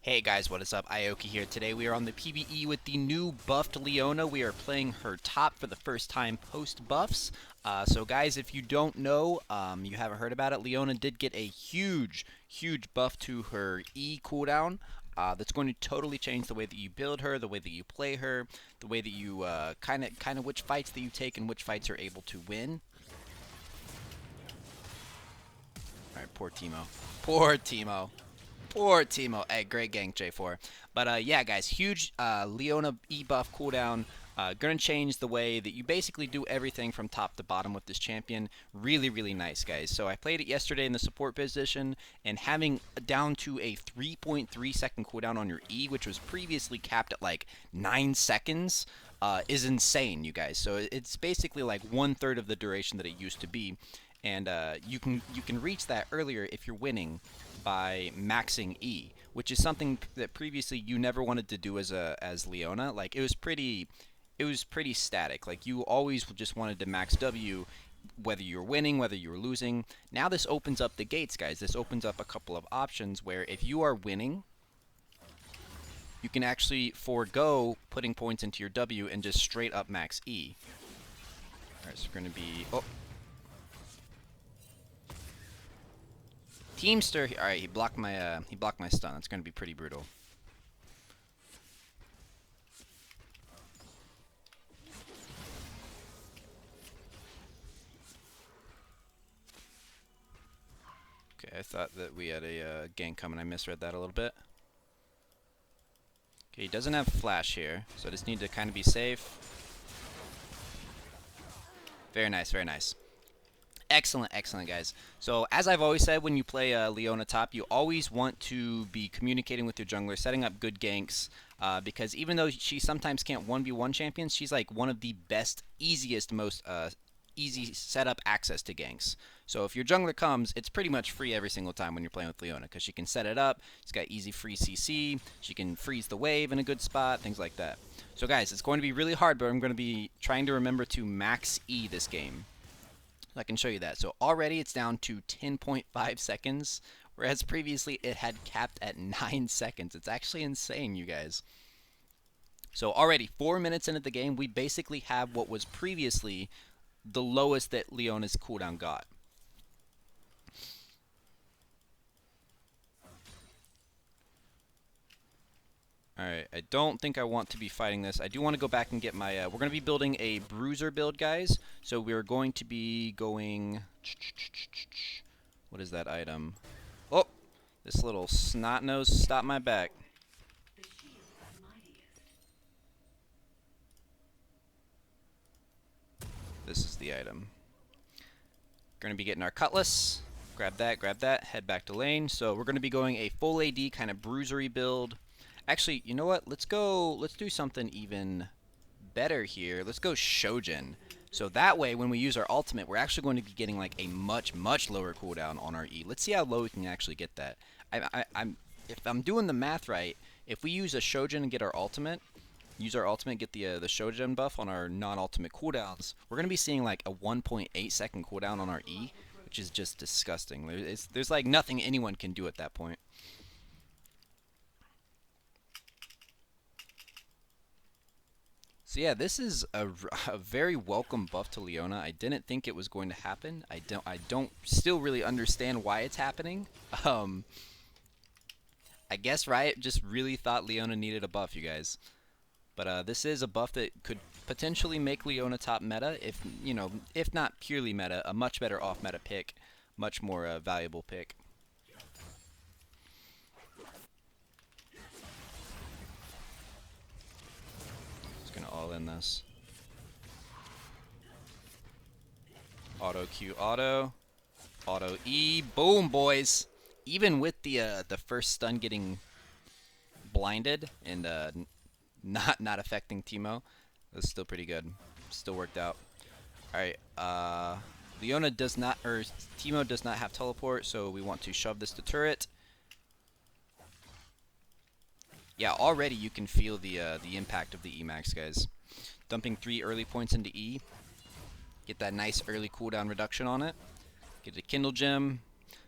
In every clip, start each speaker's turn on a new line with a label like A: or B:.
A: Hey guys, what is up? Ioki here. Today we are on the PvE with the new buffed Leona. We are playing her top for the first time post buffs. So guys, if you don't know, you haven't heard about it, Leona did get a huge buff to her E cooldown. That's going to totally change the way that you build her, the way that you play her, the way that you kind of which fights that you take and which fights you're able to win. All right, poor Teemo. Poor Teemo. Poor Teemo. Hey, great gank, J4. But yeah, guys, huge Leona E buff cooldown. Gonna change the way that you basically do everything from top to bottom with this champion. Really nice, guys. So I played it yesterday in the support position, and having down to a 3.3 second cooldown on your E, which was previously capped at like 9 seconds, is insane, you guys. So it's basically like 1/3 of the duration that it used to be, and you can reach that earlier if you're winning by maxing E, which is something that previously you never wanted to do as Leona. Like it was pretty static. Like you always just wanted to max W, whether you're winning, whether you're losing. Now this opens up the gates, guys. This opens up a couple of options where if you are winning, you can actually forego putting points into your W and just straight up max E. All right, so we're gonna be Teamster. All right, he blocked my stun. That's gonna be pretty brutal. Okay, I thought that we had a gank coming. I misread that a little bit. Okay, he doesn't have flash here, so I just need to kind of be safe. Very nice, very nice. Excellent, guys. So as I've always said, when you play Leona top, you always want to be communicating with your jungler, setting up good ganks, because even though she sometimes can't 1v1 champions, she's like one of the best, easiest, most easy setup access to ganks. So if your jungler comes, it's pretty much free every single time when you're playing with Leona, because she can set it up, she's got easy free CC, she can freeze the wave in a good spot, things like that. So guys, it's going to be really hard, but I'm going to be trying to remember to max E this game. I can show you that. So already it's down to 10.5 seconds, whereas previously it had capped at 9 seconds. It's actually insane, you guys. So already 4 minutes into the game, we basically have what was previously the lowest that Leona's cooldown got. Alright, I don't think I want to be fighting this. I do want to go back and get my... we're going to be building a bruiser build, guys. So we're going to be going... What is that item? Oh! This little snot nose stopped my back. This is the item. Going to be getting our cutlass. Grab that, head back to lane. So we're going to be going a full AD kind of bruisery build. Actually, you know what? Let's do something even better here. Let's go Shojin. So that way, when we use our ultimate, we're actually going to be getting like a much lower cooldown on our E. Let's see how low we can actually get that. If I'm doing the math right, if we use a Shojin and get our ultimate, get the Shojin buff on our non-ultimate cooldowns, we're going to be seeing like a 1.8 second cooldown on our E, which is just disgusting. There's like nothing anyone can do at that point. So yeah, this is a very welcome buff to Leona. I didn't think it was going to happen. I don't still really understand why it's happening. I guess Riot just really thought Leona needed a buff, you guys. But this is a buff that could potentially make Leona top meta, if not purely meta, a much better off meta pick, much more valuable pick. Gonna all in this. Auto Q auto. Auto E. Boom, boys. Even with the first stun getting blinded and not affecting Teemo, that's still pretty good. Still worked out. Alright, Leona does not, or Teemo does not have teleport, so we want to shove this to turret. Yeah, already you can feel the impact of the Emax, guys. Dumping 3 early points into E. Get that nice early cooldown reduction on it. Get a Kindle Gem.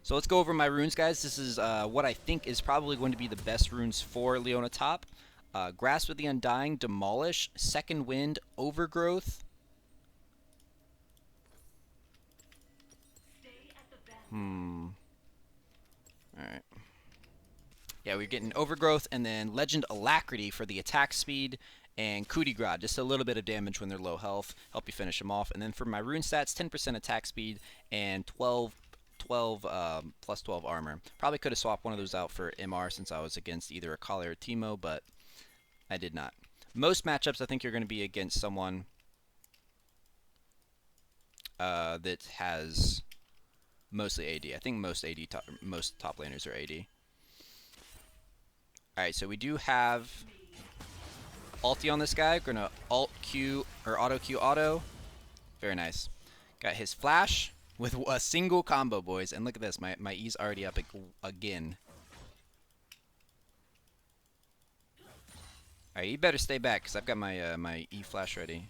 A: So let's go over my runes, guys. This is what I think is probably going to be the best runes for Leona top. Grasp of the Undying, Demolish, Second Wind, Overgrowth. Alright. Yeah, we're getting Overgrowth, and then Legend Alacrity for the attack speed, and Coup de Grace, just a little bit of damage when they're low health, help you finish them off. And then for my rune stats, 10% attack speed and 12 plus 12 armor. Probably could have swapped one of those out for MR since I was against either a Kali or Teemo, but I did not. Most matchups, I think you're going to be against someone that has mostly AD. I think most top laners are AD. Alright, so we do have ulti on this guy. We're going to alt Q or auto Q auto. Very nice. Got his flash with a single combo, boys. And look at this. My E's already up again. Alright, you better stay back because I've got my my E flash ready.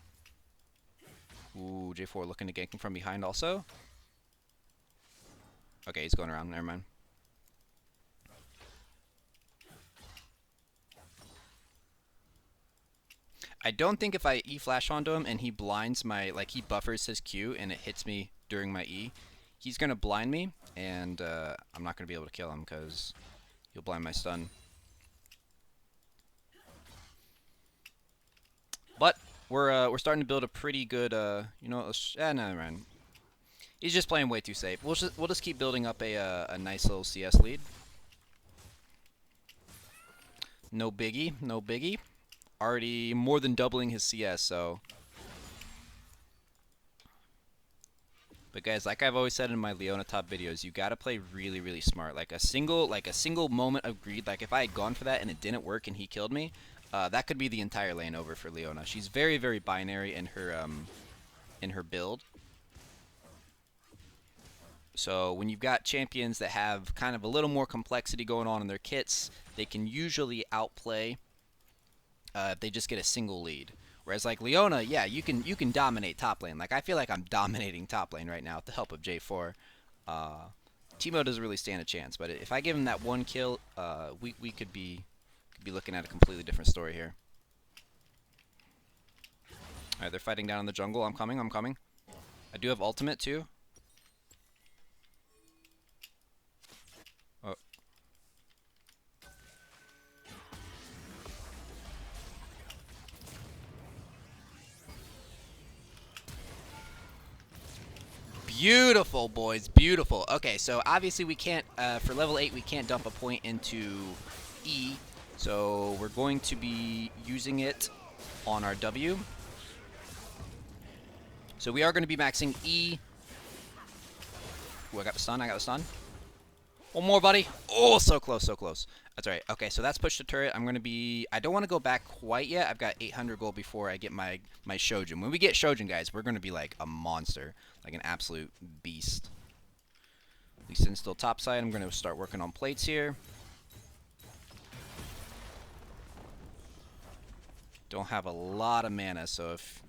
A: Ooh, J4 looking to gank him from behind also. Okay, he's going around. Never mind. I don't think if I E flash onto him and he blinds my, like he buffers his Q and it hits me during my E, he's going to blind me and I'm not going to be able to kill him because he'll blind my stun. But we're starting to build a pretty good, you know, no, man. He's just playing way too safe. We'll just keep building up a nice little CS lead. No biggie, no biggie. Already more than doubling his CS, so. But guys, like I've always said in my Leona top videos, you gotta play really, really smart. Like a single moment of greed. Like if I had gone for that and it didn't work and he killed me, that could be the entire lane over for Leona. She's very, very binary in her build. So when you've got champions that have kind of a little more complexity going on in their kits, they can usually outplay if they just get a single lead. Whereas like Leona, yeah, you can dominate top lane. Like I feel like I'm dominating top lane right now with the help of J4. Teemo doesn't really stand a chance, but if I give him that one kill, we could be looking at a completely different story here. Alright, they're fighting down in the jungle. I'm coming. I do have ultimate too. Oh. Beautiful, boys. Beautiful. Okay, so obviously we can't, for level 8, we can't dump a point into E. So we're going to be using it on our W. So we are going to be maxing E. Ooh, I got the stun. One more, buddy. Oh, so close. That's right. Okay, so that's pushed the turret. I'm going to be... I don't want to go back quite yet. I've got 800 gold before I get my Shojin. When we get Shojin, guys, we're going to be like a monster. Like an absolute beast. Lee Sin's still topside. I'm going to start working on plates here. Don't have a lot of mana, so if...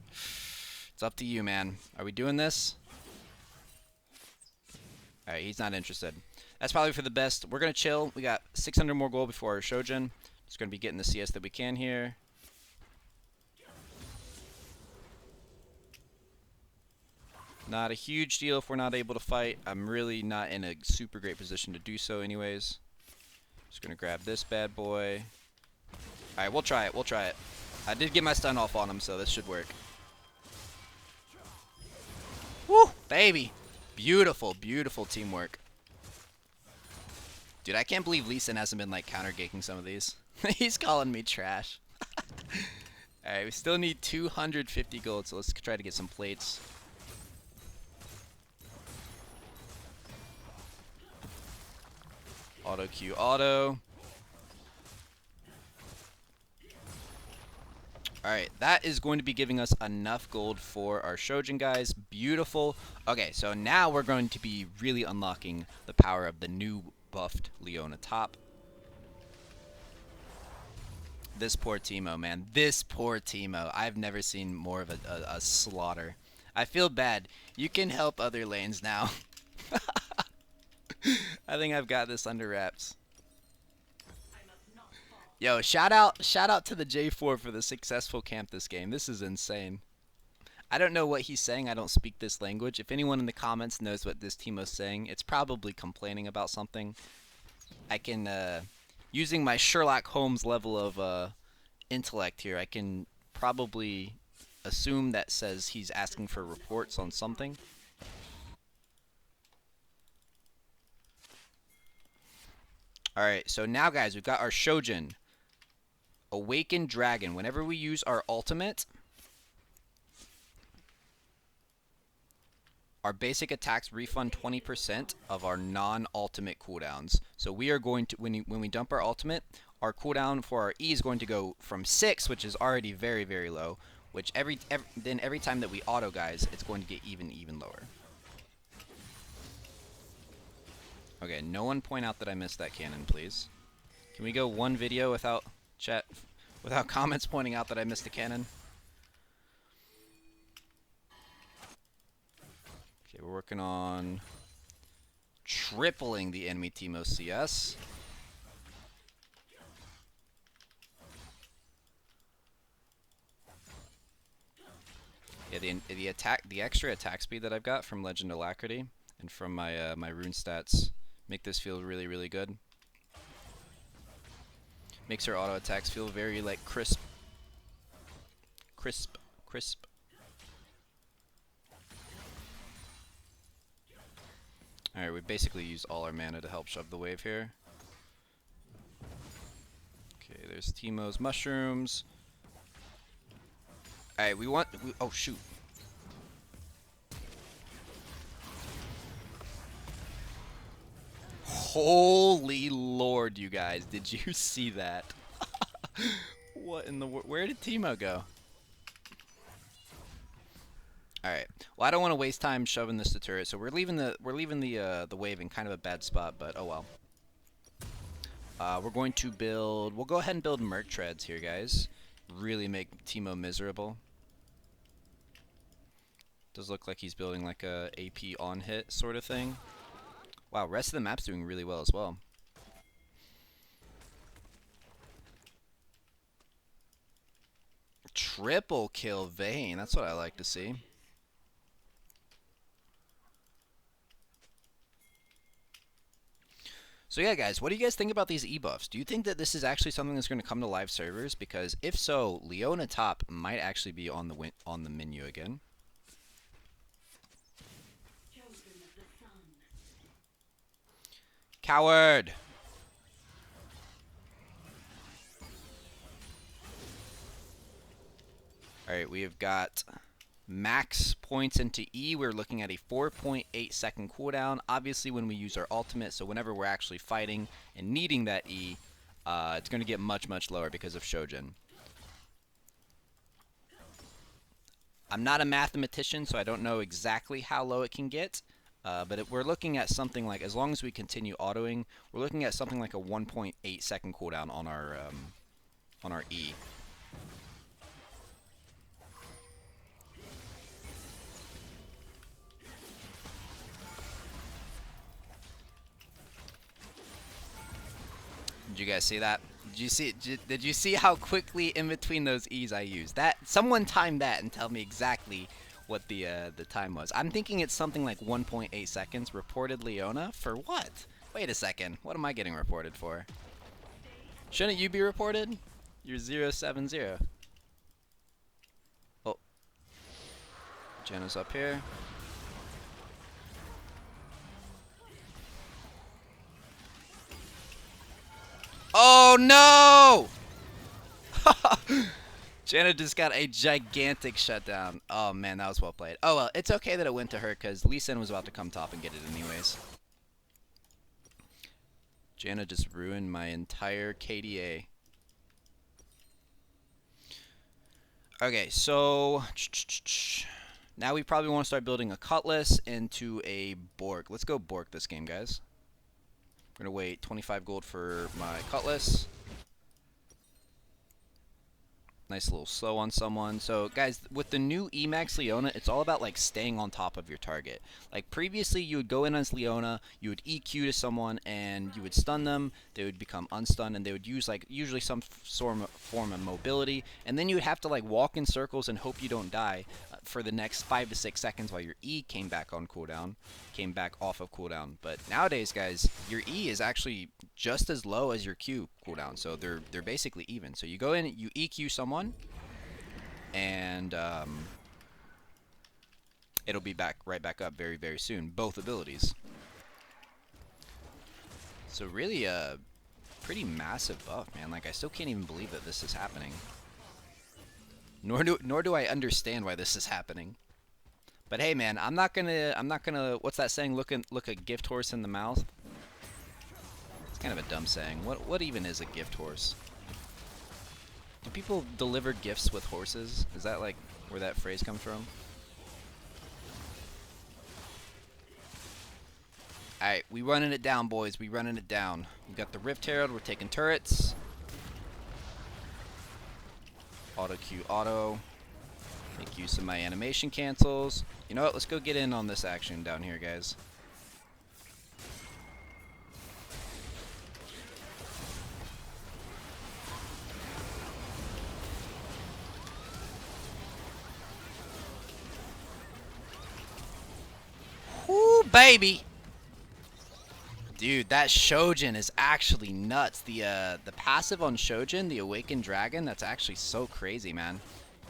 A: It's up to you, man. Are we doing this? Alright, he's not interested. That's probably for the best. We're going to chill. We got 600 more gold before our Shojin. Just going to be getting the CS that we can here. Not a huge deal if we're not able to fight. I'm really not in a super great position to do so anyways. Just going to grab this bad boy. Alright, we'll try it. I did get my stun off on him, so this should work. Woo! Baby! Beautiful teamwork. Dude, I can't believe Lee Sin hasn't been like counter-gaking some of these. He's calling me trash. Alright, we still need 250 gold, so let's try to get some plates. Auto Q auto. Alright, that is going to be giving us enough gold for our Shojin, guys. Beautiful. Okay, so now we're going to be really unlocking the power of the new buffed Leona top. This poor Teemo, man. This poor Teemo. I've never seen more of a slaughter. I feel bad. You can help other lanes now. I think I've got this under wraps. Yo, shout out to the J4 for the successful camp this game. This is insane. I don't know what he's saying. I don't speak this language. If anyone in the comments knows what this Timo's saying, it's probably complaining about something. I can, using my Sherlock Holmes level of intellect here, I can probably assume that says he's asking for reports on something. Alright, so now guys, we've got our Shojin. Awakened Dragon. Whenever we use our ultimate, our basic attacks refund 20% of our non-ultimate cooldowns. So we are going to, when we dump our ultimate, our cooldown for our E is going to go from 6, which is already very, very low, which every time that we auto, guys, it's going to get even lower. Okay, no one point out that I missed that cannon, please. Can we go one video without comments pointing out that I missed a cannon? Okay, we're working on tripling the enemy Timo CS. Yeah, the extra attack speed that I've got from Legend Alacrity and from my my rune stats make this feel really, really good. Makes her auto attacks feel very like crisp. Alright, we basically used all our mana to help shove the wave here. Okay, there's Timo's mushrooms. Alright, oh shoot. Holy Lord, you guys, did you see that? What in the world? Where did Timo go? Alright, well I don't want to waste time shoving this to turret, so we're leaving the wave in kind of a bad spot, but oh well. We're going to build, we'll go ahead and build Merc Treads here, guys. Really make Timo miserable. Does look like he's building like a AP on hit sort of thing. Wow, rest of the map's doing really well as well. Triple kill Vayne, that's what I like to see. So yeah, guys, what do you guys think about these e-buffs? Do you think that this is actually something that's going to come to live servers? Because if so, Leona top might actually be on the menu again. Coward! Alright, we have got max points into E. We're looking at a 4.8 second cooldown. Obviously, when we use our ultimate, so whenever we're actually fighting and needing that E, it's going to get much, much lower because of Shojin. I'm not a mathematician, so I don't know exactly how low it can get. But we're looking at something like, as long as we continue autoing, we're looking at something like a 1.8 second cooldown on our E. Did you guys see that? Did you see how quickly in between those E's I used? That someone time that and tell me exactly what the time was. I'm thinking it's something like 1.8 seconds. Reported Leona for what? Wait a second. What am I getting reported for? Shouldn't you be reported? You're 070. Oh. Jenna's up here. Oh no! Janna just got a gigantic shutdown. Oh man, that was well played. Oh well, it's okay that it went to her because Lee Sin was about to come top and get it anyways. Janna just ruined my entire KDA. Okay, so now we probably want to start building a Cutlass into a Bork. Let's go Bork this game, guys. We're going to wait 25 gold for my Cutlass. Nice little slow on someone. So, guys, with the new Emax Leona, it's all about, like, staying on top of your target. Like, previously, you would go in as Leona, you would EQ to someone, and you would stun them. They would become unstunned, and they would use, like, usually some form of mobility. And then you would have to, like, walk in circles and hope you don't die for the next 5 to 6 seconds while your E came back on cooldown, came back off of cooldown. But nowadays, guys, your E is actually just as low as your Q cooldown, so they're basically even. So you go in, you EQ someone, and it'll be right back up very, very soon. Both abilities. So really a pretty massive buff, man. Like, I still can't even believe that this is happening. Nor do I understand why this is happening. But hey, man, I'm not gonna. What's that saying? Look a gift horse in the mouth. It's kind of a dumb saying. What even is a gift horse? Do people deliver gifts with horses? Is that like where that phrase comes from? Alright, we running it down, boys. We running it down. We got the Rift Herald. We're taking turrets. Auto Q auto. Make use of my animation cancels. You know what? Let's go get in on this action down here, guys. Whoo, baby! Dude, that Shojin is actually nuts. The passive on Shojin, the Awakened Dragon, that's actually so crazy, man.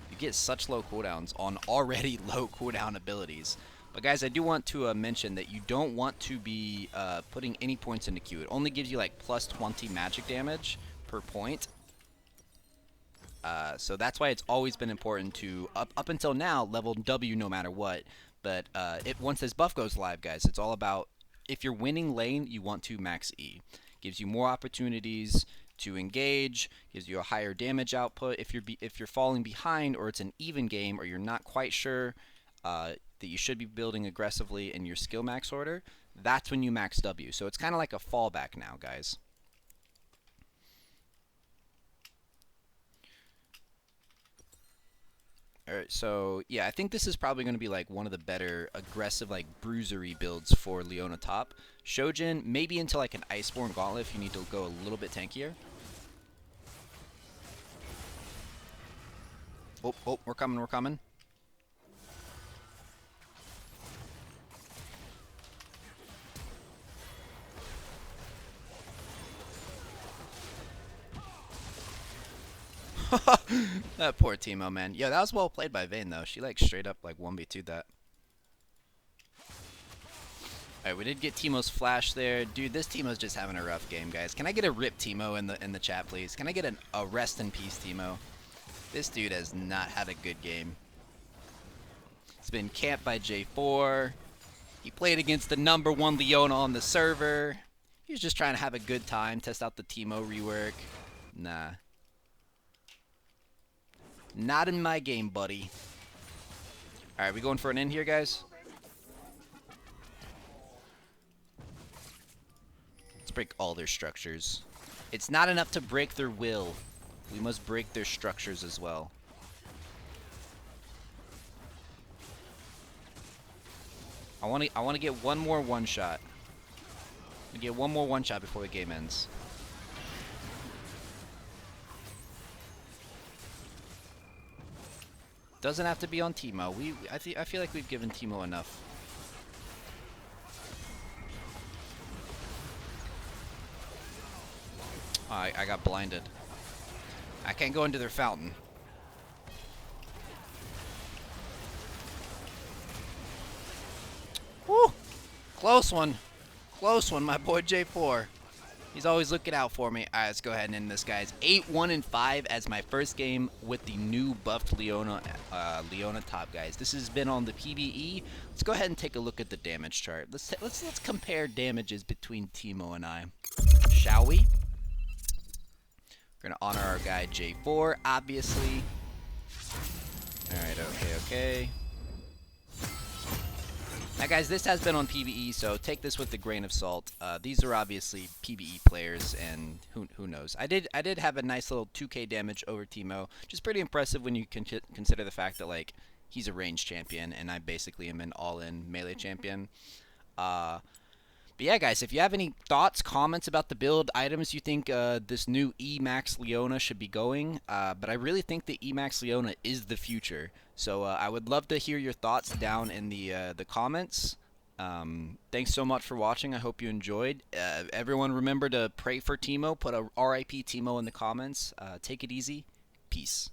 A: You get such low cooldowns on already low cooldown abilities. But guys, I do want to mention that you don't want to be putting any points into Q. It only gives you like plus 20 magic damage per point. So that's why it's always been important to, up until now, level W no matter what. But once this buff goes live, guys, it's all about, if you're winning lane, you want to max E. Gives you more opportunities to engage, gives you a higher damage output. If you're falling behind, or it's an even game, or you're not quite sure that you should be building aggressively in your skill max order, that's when you max W. So it's kind of like a fallback now, guys. Alright, so yeah, I think this is probably going to be like one of the better aggressive, like, bruisery builds for Leona top. Shojin, maybe into like an Iceborne Gauntlet if you need to go a little bit tankier. Oh, we're coming, we're coming. That poor Teemo, man. Yo, that was well played by Vayne, though. She, like, straight up, like, 1v2'd that. Alright, we did get Teemo's flash there. Dude, this Teemo's just having a rough game, guys. Can I get a rip Teemo in the chat, please? Can I get a rest in peace Teemo? This dude has not had a good game. He's been camped by J4. He played against the #1 Leona on the server. He was just trying to have a good time, test out the Teemo rework. Nah. Not in my game, buddy. Alright, we going for an end here, guys? Let's break all their structures. It's not enough to break their will. We must break their structures as well. I want to get one more one-shot. Get one more one-shot before the game ends. Doesn't have to be on Teemo. I feel like we've given Teemo enough. Oh, I got blinded. I can't go into their fountain. Woo! Close one. Close one, my boy J4. He's always looking out for me. Alright, let's go ahead and end this, guys. 8-1-5 as my first game with the new buffed Leona top, guys. This has been on the PBE. Let's go ahead and take a look at the damage chart. Let's compare damages between Teemo and I. Shall we? We're gonna honor our guy J4, obviously. Alright, okay. Now, guys, this has been on PvE, so take this with a grain of salt. These are obviously PvE players, and who knows? I did have a nice little 2K damage over Teemo, which is pretty impressive when you consider the fact that like he's a range champion, and I basically am an all-in melee champion. Uh, but yeah, guys, if you have any thoughts, comments about the build, items you think this new Emax Leona should be going, but I really think the Emax Leona is the future. So I would love to hear your thoughts down in the comments. Thanks so much for watching. I hope you enjoyed. Everyone, remember to pray for Teemo. Put a RIP Teemo in the comments. Take it easy. Peace.